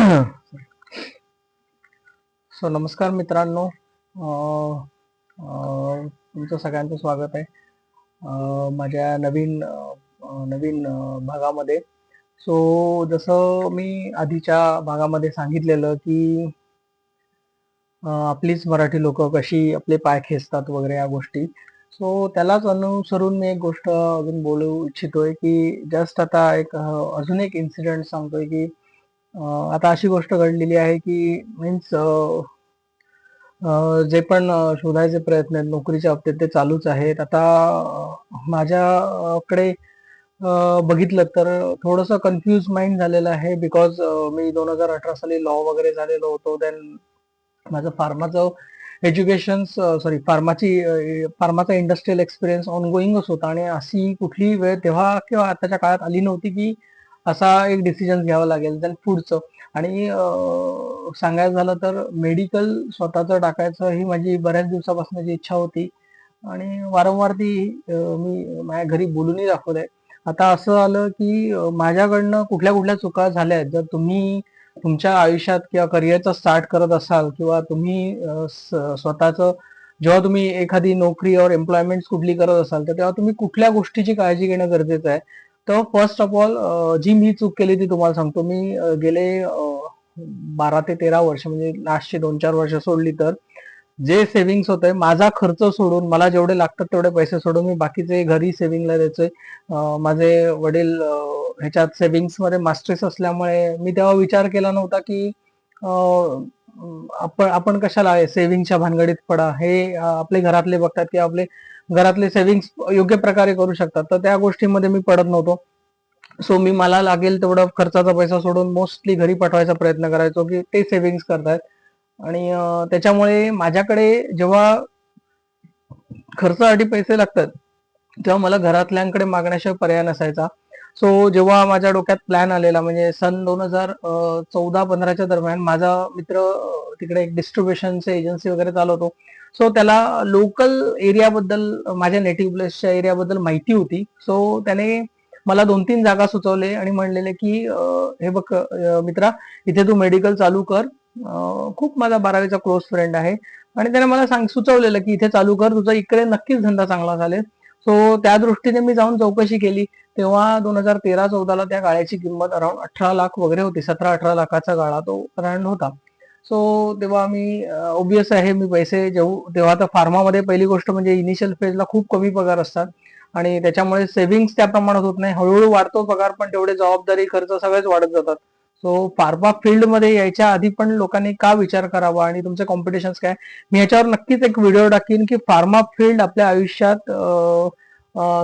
So नमस्कार मित्रांनो. तुमचं सगळ्यांचं स्वागत आहे माझ्या नवीन भागामध्ये. सो जसं मी आधीच्या भागामध्ये सांगितलेलं की आपलीच मराठी लोक कशी आपले पाय खेचतात वगैरे या गोष्टी. सो त्यालाच अनुसरून मी एक गोष्ट अजून बोलू इच्छितोय की जस्ट आता अजून एक इन्सिडेंट सांगतोय की आता अशी गोष्ट घडलेली आहे की मीन्स जे पण शोधायचे प्रयत्न आहेत नोकरीच्या बाबतीत ते चालूच आहेत. आता माझ्याकडे बघितलं तर थोडंसं कन्फ्यूज माइंड झालेलं आहे बिकॉज मी 2018 साली लॉ वगैरे झालेलो होतो. देन माझं फार्माचं एज्युकेशन फार्माचा इंडस्ट्रियल एक्सपिरियन्स ऑनगोईंगच होता आणि अशी कुठलीही वेळ तेव्हा किंवा आताच्या काळात आली नव्हती की असा एक डिसिजन घ्यावा लागेल देन पुढचं. आणि सांगायचं झालं तर मेडिकल स्वतःचं टाकायचं ही माझी बऱ्याच दिवसापासूनची इच्छा होती आणि वारंवार ती मी माझ्या घरी बोलूनही दाखवलंय. आता असं आलं की माझ्याकडनं कुठल्या कुठल्या चुका झाल्या आहेत. जर तुम्ही तुमच्या आयुष्यात किंवा करिअरचा स्टार्ट करत असाल किंवा तुम्ही स्वतःचं जेव्हा तुम्ही एखादी नोकरी और एम्प्लॉयमेंट कुठली करत असाल तर तेव्हा तुम्ही कुठल्या गोष्टीची काळजी घेणं गरजेचं आहे. तर फर्स्ट ऑफ ऑल जी मी चूक केली ती तुम्हाला सांगतो. मी गेले 12 ते 13 वर्ष म्हणजे लास्टचे 2-4 वर्ष सोडली तर जे सेव्हिंग्स होते माझा खर्च सोडून मला जेवढे लागतात तेवढे पैसे सोडून मी बाकीचे घरी सेव्हिंगला द्यायचोय. माझे वडील ह्याच्यात सेव्हिंग्स मध्ये मास्टर्स असल्यामुळे मी तेव्हा विचार केला नव्हता की आपण कशाला सेव्हिंगच्या भानगडीत पडा. हे आपले घरातले बघतात की आपले घरातले सेव्हिंग्स योग्य प्रकारे करू शकतात तर त्या गोष्टीमध्ये मी पडत नव्हतो. सो मी मला लागेल तेवढा खर्चाचा पैसा सोडून मोस्टली घरी पाठवायचा प्रयत्न करायचो की ते सेव्हिंग्स करतायत. आणि त्याच्यामुळे माझ्याकडे जेव्हा खर्चासाठी पैसे लागतात तेव्हा मला घरातल्यांकडे मागण्याशिवाय पर्याय नसायचा. सो जेव्हा माझ्या डोक्यात प्लॅन आलेला म्हणजे सन 2014-15च्या दरम्यान माझा मित्र तिकडे एक डिस्ट्रीब्युशनची एजन्सी वगैरे चालवतो. सो त्याला लोकल एरियाबद्दल माझ्या नेटिव्ह प्लेसच्या एरियाबद्दल माहिती होती. सो त्याने मला 2-3 जागा सुचवले आणि म्हणलेले की हे बघ मित्रा, इथे तू मेडिकल चालू कर. खूप माझा 12वीचा क्लोज फ्रेंड आहे आणि त्याने मला सुचवलेलं की इथे चालू कर, तुझा इकडे नक्कीच धंदा चांगला चालेल. सो त्या दृष्टीने मी जाऊन चौकशी केली. तेव्हा 2013-14ला त्या गाळ्याची किंमत अराउंड 18 लाख वगैरे होती. 17-18 लाखाचा गाळा तो अराउंड होता. सो तेव्हा मी ऑब्विस आहे मी पैसे तेव्हा तर फार्मामध्ये पहिली गोष्ट म्हणजे इनिशियल फेजला खूप कमी पगार असतात आणि त्याच्यामुळे सेव्हिंग्स त्या प्रमाणात होत नाही. हळूहळू वाढतो पगार पण तेवढे जबाबदारी खर्च सगळेच वाढत जातात. सो फार्मा फील्डमध्ये यायच्या आधी पण लोकांनी का विचार करावा आणि तुमचे कॉम्पिटिशन काय. मी याच्यावर नक्कीच एक व्हिडिओ टाकीन की फार्मा फील्ड आपल्या आयुष्यात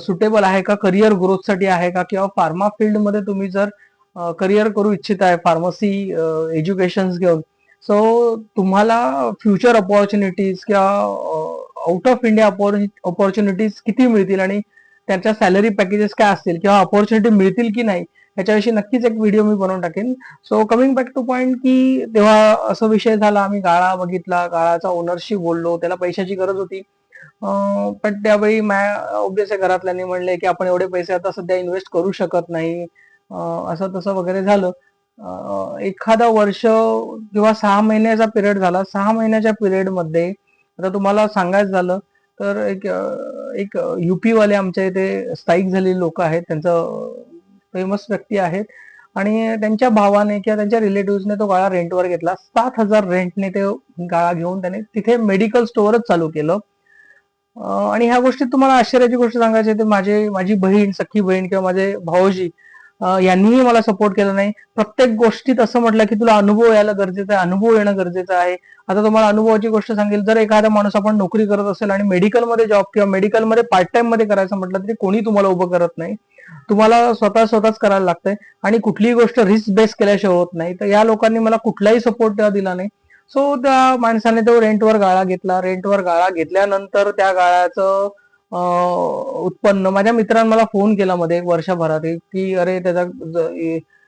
सुटेबल आहे का, करिअर ग्रोथसाठी आहे का, किंवा फार्मा फील्डमध्ये तुम्ही जर करिअर करू इच्छित आहे फार्मसी एज्युकेशन घेऊन. सो तुम्हाला फ्युचर अपॉर्च्युनिटीज किंवा आउट ऑफ इंडिया अपॉर्च्युनिटीज किती मिळतील आणि त्यांच्या सॅलरी पॅकेजेस काय असतील किंवा अपॉर्च्युनिटी मिळतील की नाही याच्याविषयी नक्कीच एक व्हिडिओ मी बनवून टाकेन. So coming back two point की तेव्हा असा विषय झाला, आम्ही गाळा बघितला, गाळाचा ओनरशी बोललो, त्याला पैशाची गरज होती. पण त्यावेळी ऑब्विसली घरातल्यांनी म्हणले की आपण एवढे पैसे आता सध्या इन्व्हेस्ट करू शकत नाही. असं तसं वगैरे झालं. एखादा वर्ष किंवा 6 महिन्याचा पिरियड झाला. 6 महिन्याच्या पिरियड मध्ये आता तुम्हाला सांगायचं झालं तर एक युपी वाले आमच्या इथे स्थायिक झालेले लोक आहेत, त्यांचं फेमस व्यक्ती आहेत आणि त्यांच्या भावाने किंवा त्यांच्या रिलेटिव्हने तो गाळा रेंटवर घेतला. 7,000 रेंटने ते गाळा घेऊन त्याने तिथे मेडिकल स्टोअरच चालू केलं. आणि ह्या गोष्टीत तुम्हाला आश्चर्याची गोष्ट सांगायची तर माझी बहीण, सख्खी बहीण किंवा माझे भाऊजी यांनीही मला सपोर्ट केला नाही. प्रत्येक गोष्टीत असं म्हटलं की तुला अनुभव यायला गरजेचा आहे, अनुभव येणं गरजेचं आहे. आता तुम्हाला अनुभवाची गोष्ट सांगेल, जर एखादा माणूस आपण नोकरी करत असेल आणि मेडिकलमध्ये जॉब किंवा मेडिकलमध्ये पार्ट टाइम मध्ये करायचं म्हटलं तरी कोणी तुम्हाला उभं करत नाही. तुम्हाला स्वतःच करायला लागतंय आणि कुठलीही गोष्ट रिस्क बेस केल्याशिवाय होत नाही. तर या लोकांनी मला कुठलाही सपोर्ट दिला नाही. सो त्या माणसाने तो रेंटवर गाळा घेतला. रेंटवर गाळा घेतल्यानंतर त्या गाळ्याचं उत्पन्न, माझ्या मित्रांनी मला फोन केला मध्ये एक वर्षभरात की अरे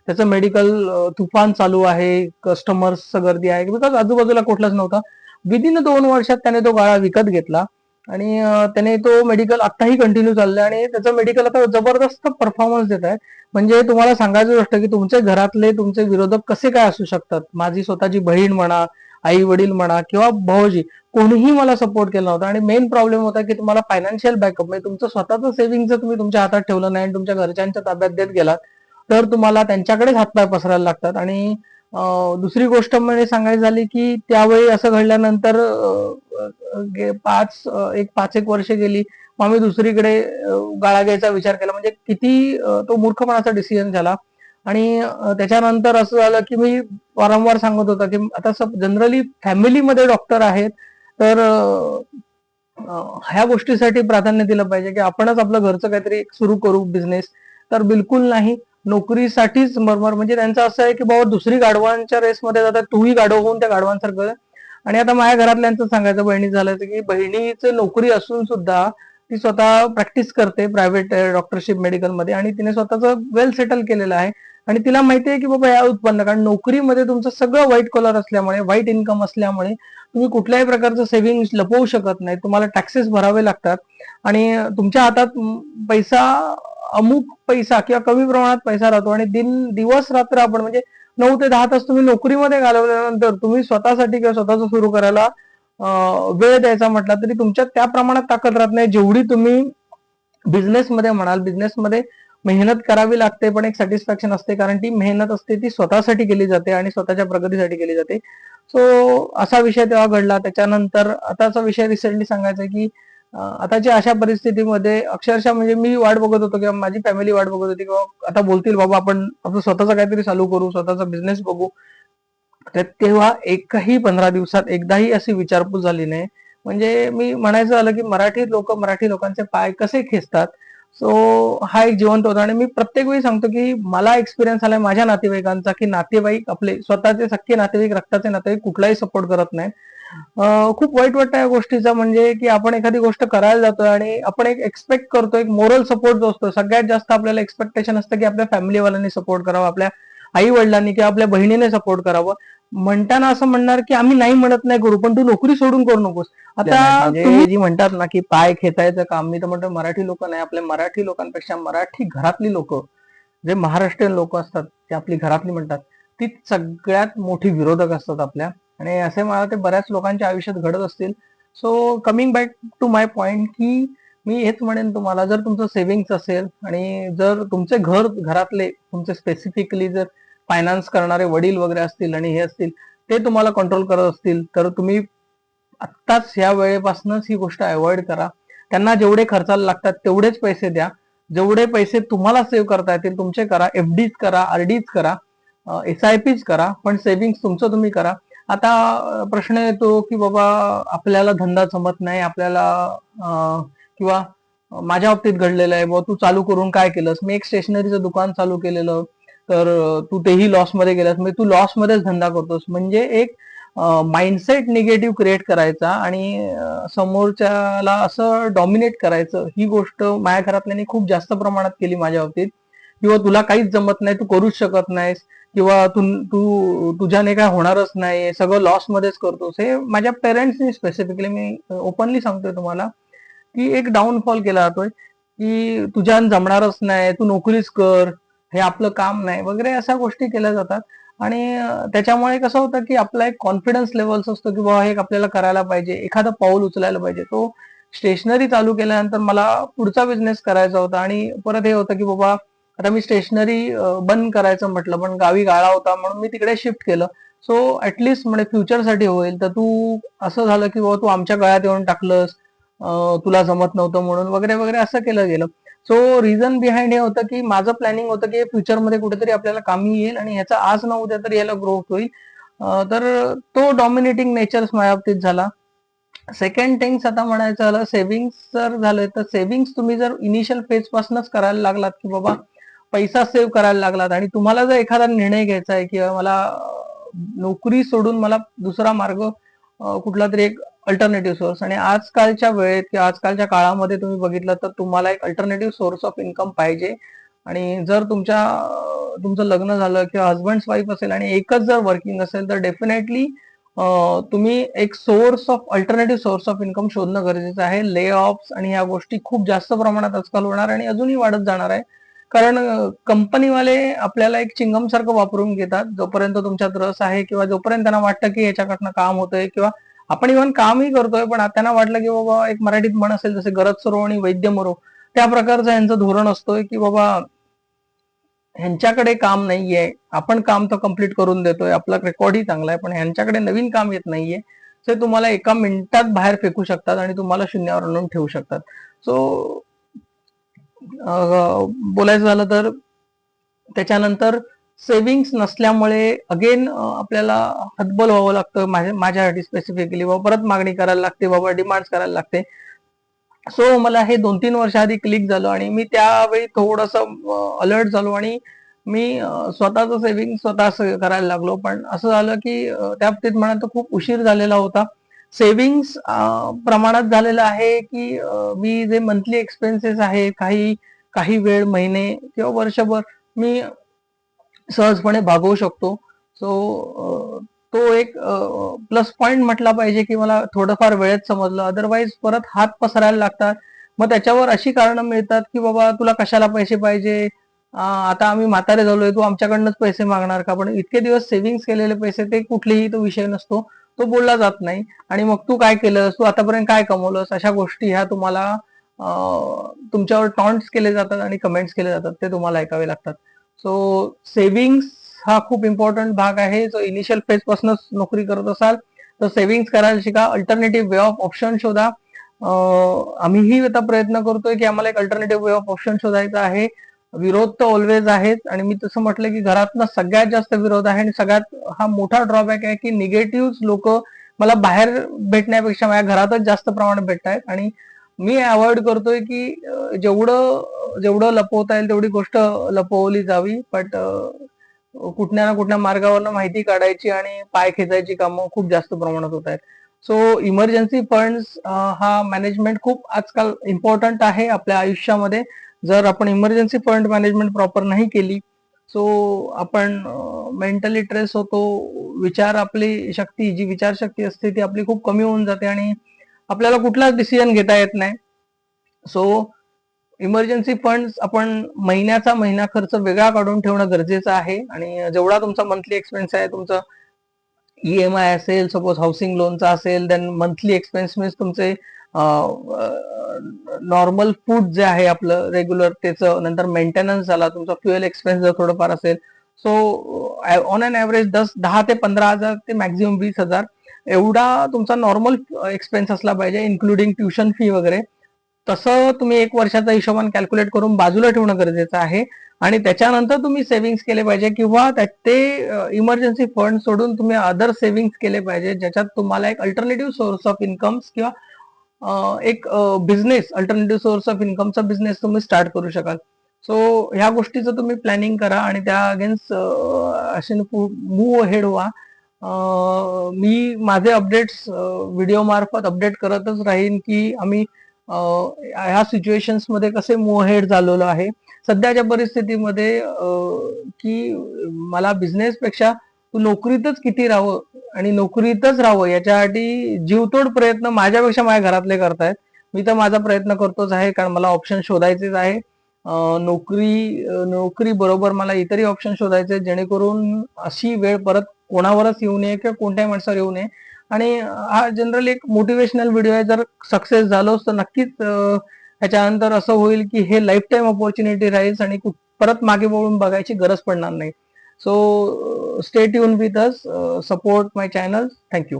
त्याचं मेडिकल तुफान चालू आहे, कस्टमर्स गर्दी आहे, बिकॉज आजूबाजूला कुठलाच नव्हता. विदिन 2 वर्षात त्याने तो गाळा विकत घेतला आणि त्याने तो मेडिकल आत्ताही कंटिन्यू चाललाय आणि त्याचं मेडिकल आता जबरदस्त परफॉर्मन्स देत आहे. म्हणजे तुम्हाला सांगायची गोष्ट की तुमच्या घरातले तुमचे विरोधक कसे काय असू शकतात. माझी स्वतःची बहीण म्हणा, आई वडील म्हणा किंवा भाऊजी, कोणीही मला सपोर्ट केला नव्हता. आणि मेन प्रॉब्लेम होता की तुम्हाला फायनान्शियल बॅकअप म्हणजे तुमचं स्वतःचं सेव्हिंग जर तुम्ही तुमच्या हातात ठेवलं नाही आणि तुमच्या घरच्यांच्या ताब्यात देत गेलात तर तुम्हाला त्यांच्याकडेच हातपाय पसरायला लागतात. आणि दुसरी गोष्ट म्हणजे सांगायची झाली की त्यावेळी असं घडल्यानंतर 5 एक वर्ष गेली. मग आम्ही दुसरीकडे गाळा घ्यायचा विचार केला. म्हणजे किती तो मूर्खपणाचा डिसिजन झाला. आणि त्याच्यानंतर असं झालं की मी वारंवार सांगत होता की आता जनरली फॅमिलीमध्ये डॉक्टर आहेत तर ह्या गोष्टीसाठी प्राधान्य दिलं पाहिजे की आपणच आपलं घरचं काहीतरी सुरू करू बिझनेस. तर बिलकुल नाही, नोकरीसाठीच मरमर. म्हणजे त्यांचं असं आहे की बाबा दुसरी गाढवांच्या रेसमध्ये जातात, तूही गाढव होऊन त्या गाढवांसारखं. आणि आता माझ्या घरातल्यांचं सांगायचं बहिणी झालं की बहिणीचं नोकरी असून सुद्धा ती स्वतः प्रॅक्टिस करते प्रायव्हेट डॉक्टरशिप मेडिकलमध्ये आणि तिने स्वतःचं वेल सेटल केलेलं आहे. आणि तिला माहिती आहे की बाबा या उत्पन्न, कारण नोकरीमध्ये तुमचं सगळं व्हाईट कॉलर असल्यामुळे, व्हाईट इन्कम असल्यामुळे तुम्ही कुठल्याही प्रकारचं सेव्हिंग लपवू शकत नाही. तुम्हाला टॅक्सेस भरावे लागतात आणि तुमच्या हातात पैसा, अमुक पैसा किंवा कमी प्रमाणात पैसा राहतो. आणि दिवस रात्र आपण म्हणजे 9 ते 10 तास तुम्ही नोकरीमध्ये घालवल्यानंतर तुम्ही स्वतःसाठी किंवा स्वतःच सुरू करायला वेळ द्यायचा म्हटला तरी तुमच्यात त्या प्रमाणात ताकद राहत नाही जेवढी तुम्ही बिझनेसमध्ये म्हणाल. बिझनेसमध्ये मेहनत करावी लागते पण एक सॅटिस्फॅक्शन असते, कारण ती मेहनत असते ती स्वतःसाठी केली जाते आणि स्वतःच्या प्रगतीसाठी केली जाते. सो असा विषय तेव्हा घडला. त्याच्यानंतर आताचा विषय रिसेंटली सांगायचा आहे की आताच्या अशा परिस्थितीमध्ये अक्षरशः म्हणजे मी वाट बघत होतो किंवा माझी फॅमिली वाट बघत होती किंवा आता बोलतील बाबा आपण आपलं स्वतःचं काहीतरी चालू करू, स्वतःचा बिझनेस बघू. तर तेव्हा एकही 15 दिवसात एकदाही अशी विचारपूस झाली नाही. म्हणजे मी म्हणायचं झालं की मराठी लोकांचे पाय कसे खेचतात. सो हा एक जिवंत होता. आणि मी प्रत्येक वेळी सांगतो की मला एक्सपिरियन्स आलाय माझ्या नातेवाईकांचा की नातेवाईक आपले स्वतःचे सख्खे नातेवाईक, रक्ताचे नातेवाईक कुठलाही सपोर्ट करत नाही. खूप वाईट वाटतं या गोष्टीचा, म्हणजे की आपण एखादी गोष्ट करायला जातोय आणि आपण एक एक्सपेक्ट करतो, एक मोरल सपोर्ट जो असतो सगळ्यात जास्त आपल्याला एक्सपेक्टेशन असतं की आपल्या फॅमिलीवाल्यांनी सपोर्ट करावा, आपल्या आई वडिलांनी किंवा आपल्या बहिणीने सपोर्ट करावं. म्हणताना असं म्हणणार की आम्ही नाही म्हणत नाही करू, पण तू नोकरी सोडून करू नकोस. आता म्हणजे जी म्हणतात ना की पाय खेचायचं काम, मी तर म्हणतो मराठी लोक नाही, आपल्या मराठी लोकांपेक्षा मराठी घरातली लोक, जे महाराष्ट्रीयन लोक असतात ते आपली घरातली म्हणतात, ती सगळ्यात मोठी विरोधक असतात आपल्या. आणि असे मला ते बऱ्याच लोकांच्या आयुष्यात घडत असतील. So coming back to my point की मी हेच म्हणेन तुम्हाला, जर तुमचं सेव्हिंग्स असेल आणि जर तुमचे घरातले तुमचे स्पेसिफिकली जर फायनान्स करणारे वडील वगैरे असतील आणि हे असतील, ते तुम्हाला कंट्रोल करत असतील तर तुम्ही आत्ताच ह्या वेळेपासूनच ही गोष्ट अवॉइड करा. त्यांना जेवढे खर्चाला लागतात तेवढेच पैसे द्या. जेवढे पैसे तुम्हाला सेव्ह करता येतील तुमचे करा. एफडीज करा, आरडीज करा, एसआयपीज करा, पण सेव्हिंग्स तुमचं तुम्ही करा. आता प्रश्न येतो की बाबा आपल्याला धंदा जमत नाही, आपल्याला किंवा माझ्या बाबतीत घडलेलं आहे, बाबा तू चालू करून काय केलंस. मी एक स्टेशनरीचं दुकान चालू केलेलं, तर तू तेही लॉस मध्ये गेलास, म्हणजे तू लॉस मध्येच धंदा करतोस. म्हणजे एक माइंडसेट निगेटिव्ह क्रिएट करायचा आणि समोरच्याला असं डॉमिनेट करायचं, ही गोष्ट माझ्या घरातल्यांनी खूप जास्त प्रमाणात केली माझ्या बाबतीत. किंवा तुला काहीच जमत नाही, तू करूच शकत नाहीस, किंवा तुझ्याने काय होणारच नाही, सगळं लॉस मध्येच करतोस. हे माझ्या पेरेंट्सनी स्पेसिफिकली, मी ओपनली सांगतोय तुम्हाला, की एक डाऊनफॉल केला जातोय की तुझ्यान जमणारच नाही, तू नोकरीच कर, हे आपलं काम नाही वगैरे अशा गोष्टी केल्या जातात. आणि त्याच्यामुळे कसं होतं की आपला एक कॉन्फिडन्स लेवल्स असतो की बाबा हे आपल्याला करायला पाहिजे, एखादं पाऊल उचलायला पाहिजे. तो स्टेशनरी चालू केल्यानंतर मला पुढचा बिझनेस करायचा होता आणि परत हे होतं की बाबा आता मी स्टेशनरी बंद करायचं म्हटलं, पण गावी गाळा होता म्हणून मी तिकडे शिफ्ट केलं. सो ऍटलिस्ट म्हणजे फ्युचरसाठी होईल. तर तू असं झालं की बाबा तू आमच्या गळ्यात येऊन टाकलंस, तुला जमत नव्हतं म्हणून वगैरे वगैरे असं केलं गेलं. सो रिझन बिहाइंड हे होतं की माझं प्लॅनिंग होतं की फ्युचरमध्ये कुठेतरी आपल्याला कामी येईल आणि ह्याचा आज ना उद्या तरी याला ग्रोथ होईल. तर तो डॉमिनेटिंग नेचर माझ्या बाबतीत झाला. सेकंड थिंग्स आता म्हणायचं झालं, सेव्हिंग्स जर झालं तर सेव्हिंग्स तुम्ही जर इनिशियल फेज पासूनच करायला लागलात की बाबा पैसा सेव्ह करायला लागलात आणि तुम्हाला जर एखादा निर्णय घ्यायचा आहे किंवा मला नोकरी सोडून मला दुसरा मार्ग कुठला तरी एक अल्टरनेटिव्ह सोर्स, आणि आजकालच्या वेळेत किंवा आजकालच्या काळामध्ये तुम्ही बघितलं तर तुम्हाला एक अल्टरनेटिव्ह सोर्स ऑफ इन्कम पाहिजे. आणि जर तुमचं लग्न झालं किंवा हजबंड वाईफ असेल आणि एकच जर वर्किंग असेल तर डेफिनेटली तुम्ही एक source of alternative source of income शोधणं गरजेचं आहे. ले ऑफ्स आणि ह्या गोष्टी खूप जास्त प्रमाणात आजकाल होणार आणि अजूनही वाढत जाणार आहे. कारण कंपनीवाले आपल्याला एक चिंगम सारखं वापरून घेतात. जोपर्यंत तुमच्यात रस आहे किंवा जोपर्यंत त्यांना वाटतं की याच्याकडनं काम होतंय किंवा आपण इव्हन कामही करतोय, पण त्यांना वाटलं की बाबा एक मराठीत म्हण असेल जसे गरज सरो आणि वैद्य मरो, त्या प्रकारचं यांचं धोरण असतोय की बाबा ह्यांच्याकडे काम नाहीये, आपण काम तर कम्प्लीट करून देतोय, आपला रेकॉर्डही चांगला आहे, पण ह्यांच्याकडे नवीन काम येत नाहीये, ते तुम्हाला एका मिनिटात बाहेर फेकू शकतात आणि तुम्हाला शून्यावर आणून ठेवू शकतात. सो बोलायचं झालं तर त्याच्यानंतर सेव्हिंग्स नसल्यामुळे अगेन आपल्याला हतबल व्हावं लागतं. माझ्यासाठी स्पेसिफिकली बाबा परत मागणी करायला लागते, बाबा डिमांड करायला लागते. सो मला हे 2-3 वर्ष आधी क्लिक झालं आणि मी त्यावेळी थोडस अलर्ट झालो आणि मी स्वतःच सेव्हिंग स्वतः करायला लागलो. पण असं झालं की त्या बाबतीत म्हणा तर खूप उशीर झालेला होता. सेव्हिंग्स प्रमाणात झालेलं आहे की मी जे मंथली एक्सपेन्सेस आहे काही काही वेळ महिने किंवा वर्षभर मी सहजपणे भागवू शकतो. सो तो एक प्लस पॉइंट म्हटला पाहिजे की मला थोडंफार वेळेत समजलं. अदरवाईज परत हात पसरायला लागतात. मग त्याच्यावर अशी कारणं मिळतात की बाबा तुला कशाला पैसे पाहिजे, आता आम्ही म्हातारे झालोय, तू आमच्याकडनंच पैसे मागणार का? पण इतके दिवस सेव्हिंग्स केलेले पैसे ते कुठलेही तो विषय नसतो, तो बोलला जात नाही. आणि मग तू काय केलंस, तू आतापर्यंत काय कमवलंस, अशा गोष्टी ह्या तुम्हाला तुमच्यावर टॉन्ट्स केले जातात आणि कमेंट्स केले जातात, ते तुम्हाला ऐकावे लागतात. सो सेव्हिंग्स हा खूप इम्पॉर्टंट भाग आहे. जो इनिशियल फेज पासूनच नोकरी करत असाल तर सेव्हिंग्स करायला शिका. अल्टरनेटिव्ह वे ऑफ ऑप्शन शोधा. आम्हीही आता प्रयत्न करतोय की आम्हाला एक अल्टरनेटिव्ह वे ऑफ ऑप्शन शोधायचा आहे. विरोध तर ऑलवेज आहेच आणि मी तसं म्हटलं की घरातनं सगळ्यात जास्त विरोध आहे आणि सगळ्यात हा मोठा ड्रॉबॅक आहे की निगेटिव्ह लोक मला बाहेर भेटण्यापेक्षा माझ्या घरातच जास्त प्रमाणात भेटत आहेत आणि मी अवॉइड करतोय की जेवढं जेवढं लपवता येईल तेवढी गोष्ट लपवली जावी. बट कुठल्या ना कुठल्या मार्गावरनं माहिती काढायची आणि पाय खेचायची कामं खूप जास्त प्रमाणात होत आहेत. सो इमर्जन्सी फंड्स हा मॅनेजमेंट खूप आजकाल इम्पॉर्टंट आहे आपल्या आयुष्यामध्ये. जर आपण इमर्जन्सी फंड मॅनेजमेंट प्रॉपर नाही केली सो आपण मेंटली ट्रेस होतो. विचार आपली शक्ती जी विचारशक्ती असते ती आपली खूप कमी होऊन जाते आणि आपल्याला कुठलाच डिसिजन घेता येत नाही. सो इमर्जन्सी फंड्स आपण महिन्याचा महिना खर्च वेगळा काढून ठेवणं गरजेचं आहे आणि जेवढा तुमचा मंथली एक्सपेन्स आहे, तुमचं ईएमआय असेल, सपोज हाऊसिंग लोनचा असेल, देन मंथली एक्सपेन्स मीन्स तुमचे नॉर्मल फूड जे आहे आपलं रेग्युलर त्याचं, नंतर मेंटेनन्स झाला, तुमचा फ्युएल एक्सपेन्स जर थोडंफार असेल, सो ऑन अन ॲव्हरेज 10 ते 15,000 ते मॅक्झिमम 20,000 एवढा तुमचा नॉर्मल एक्सपेन्स असला पाहिजे, इन्क्लुडिंग ट्युशन फी वगैरे. तसं तुम्ही एक वर्षाचा हिशोबान कॅल्क्युलेट करून बाजूला ठेवणं गरजेचं आहे आणि त्याच्यानंतर तुम्ही सेव्हिंग्स केले पाहिजे किंवा ते इमर्जन्सी फंड सोडून तुम्ही अदर सेव्हिंग्स केले पाहिजे, ज्याच्यात तुम्हाला एक अल्टरनेटिव्ह सोर्स ऑफ इन्कम्स किंवा एक बिझनेस अल्टरनेटिव्ह सोर्स ऑफ इन्कमचा बिझनेस तुम्ही स्टार्ट करू शकाल. सो ह्या गोष्टीचं तुम्ही प्लॅनिंग करा आणि त्या अगेन्स्ट असे मूव्ह हेड व्हा. मी माझे अपडेट्स व्हिडिओ मार्फत अपडेट करतच राहीन की आम्ही ह्या सिच्युएशन्स मध्ये कसे मूव्ह हेड झालेलो आहे सध्याच्या परिस्थितीमध्ये, की मला बिझनेस पेक्षा तू नोकरीतच किती राहावं आणि नोकरीतच राहावं याच्यासाठी जीवतोड प्रयत्न माझ्यापेक्षा माझ्या घरातले करतायत. मी तर माझा प्रयत्न करतोच आहे कारण मला ऑप्शन शोधायचेच आहे. नोकरी बरोबर मला इतरही ऑप्शन शोधायचे जेणेकरून अशी वेळ परत कोणावरच येऊ नये किंवा कोणत्याही माणसावर येऊ नये. आणि हा जनरली एक मोटिवेशनल व्हिडिओ आहे. जर सक्सेस झालोच तर नक्कीच ह्याच्यानंतर असं होईल की हे लाईफ टाईम ऑपॉर्च्युनिटी राहील आणि परत मागे वळून बघायची गरज पडणार नाही. So stay tune with us, support my channel. Thank you.